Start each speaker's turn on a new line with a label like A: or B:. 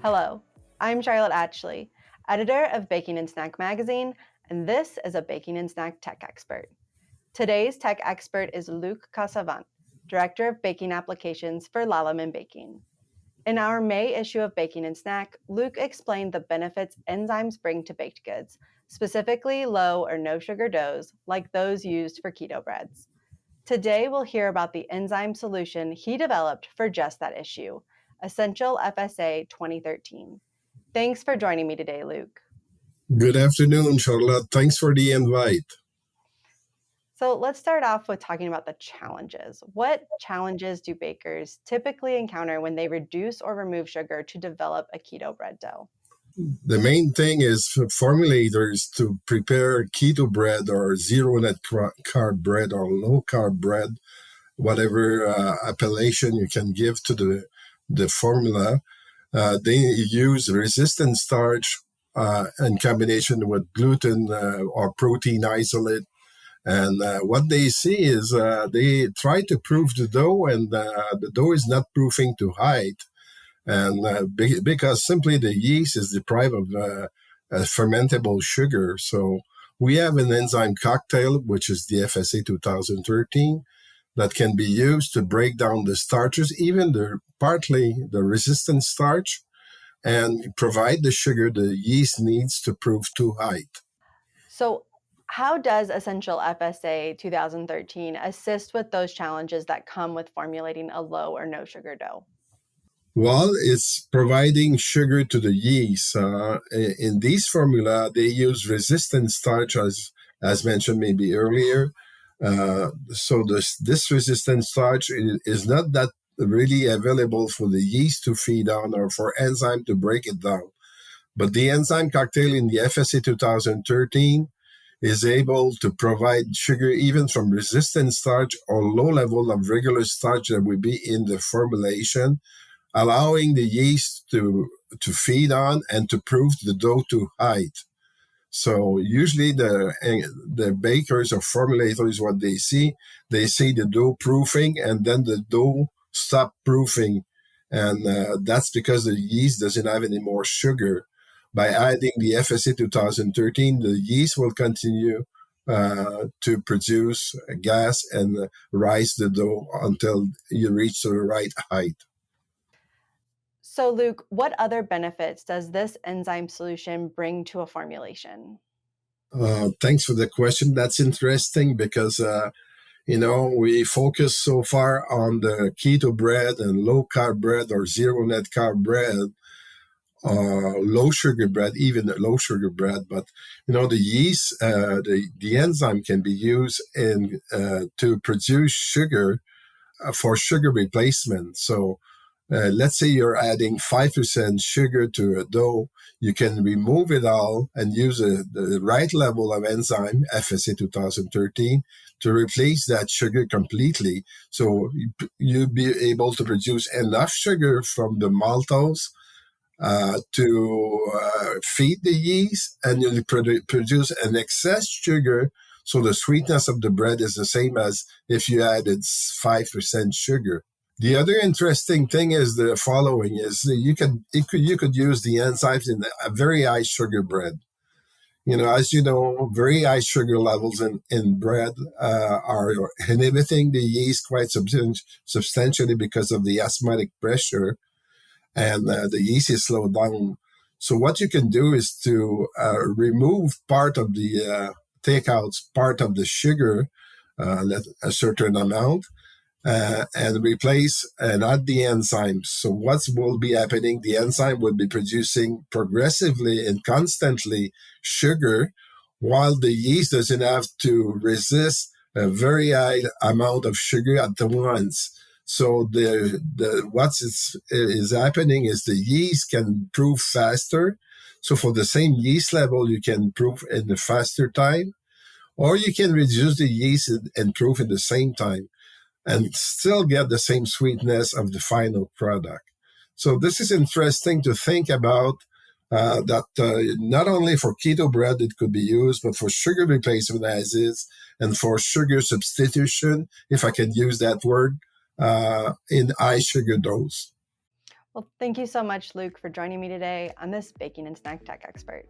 A: Hello, I'm Charlotte Atchley, editor of Baking and Snack magazine, and this is a Baking and Snack tech expert. Today's tech expert is Luc Casavant, director of baking applications for Lallemand Baking. In our May issue of Baking and Snack, Luc explained the benefits enzymes bring to baked goods, specifically low or no sugar doughs like those used for keto breads. Today, we'll hear about the enzyme solution he developed for just that issue, Essential FSA 2013. Thanks for joining me today, Luc.
B: Good afternoon, Charlotte. Thanks for the invite.
A: So let's start off with talking about the challenges. What challenges do bakers typically encounter when they reduce or remove sugar to develop a keto bread dough?
B: The main thing is for formulators to prepare keto bread or zero net carb bread or low carb bread, whatever appellation you can give to the formula. They use resistant starch in combination with gluten or protein isolate. And what they see is they try to proof the dough, and the dough is not proofing to height. And because simply the yeast is deprived of fermentable sugar. So we have an enzyme cocktail, which is the FSA 2013, that can be used to break down the starches, even partly the resistant starch, and provide the sugar the yeast needs to proof to height.
A: So how does Essential FSA 2013 assist with those challenges that come with formulating a low or no sugar dough?
B: Well, it's providing sugar to the yeast. In these formula, they use resistant starch, as mentioned maybe earlier. So this resistant starch is not that really available for the yeast to feed on or for enzyme to break it down. But the enzyme cocktail in the FSA 2013 is able to provide sugar even from resistant starch or low level of regular starch that would be in the formulation, allowing the yeast to feed on and to proof the dough to height. So usually the bakers or formulators, what they see the dough proofing and then the dough stop proofing. And that's because the yeast doesn't have any more sugar. By adding the FSA 2013, the yeast will continue to produce gas and rise the dough until you reach the right height.
A: So, Luc, what other benefits does this enzyme solution bring to a formulation?
B: Thanks for the question. That's interesting because, we focus so far on the keto bread and low carb bread or zero net carb bread, low sugar bread, even low sugar bread. But, the yeast, the enzyme can be used to produce sugar for sugar replacement. So, let's say you're adding 5% sugar to a dough, you can remove it all and use the right level of enzyme, FSA 2013, to replace that sugar completely. So you'll be able to produce enough sugar from the maltose to feed the yeast, and you'll produce an excess sugar. So the sweetness of the bread is the same as if you added 5% sugar. The other interesting thing is the following: is you could use the enzymes in a very high sugar bread. As you know, very high sugar levels in bread are inhibiting the yeast quite substantially because of the osmotic pressure, and the yeast is slowed down. So what you can do is to remove part of the part of the sugar, a certain amount, and replace and add the enzymes. So what will be happening? The enzyme will be producing progressively and constantly sugar, while the yeast doesn't have to resist a very high amount of sugar at once. So what is happening is the yeast can proof faster. So for the same yeast level, you can proof in a faster time, or you can reduce the yeast and proof in the same time, and still get the same sweetness of the final product. So this is interesting to think about, that not only for keto bread it could be used, but for sugar replacement as is, and for sugar substitution, if I can use that word, in high sugar dose.
A: Well, thank you so much, Luc, for joining me today on this Baking and Snack Tech Expert.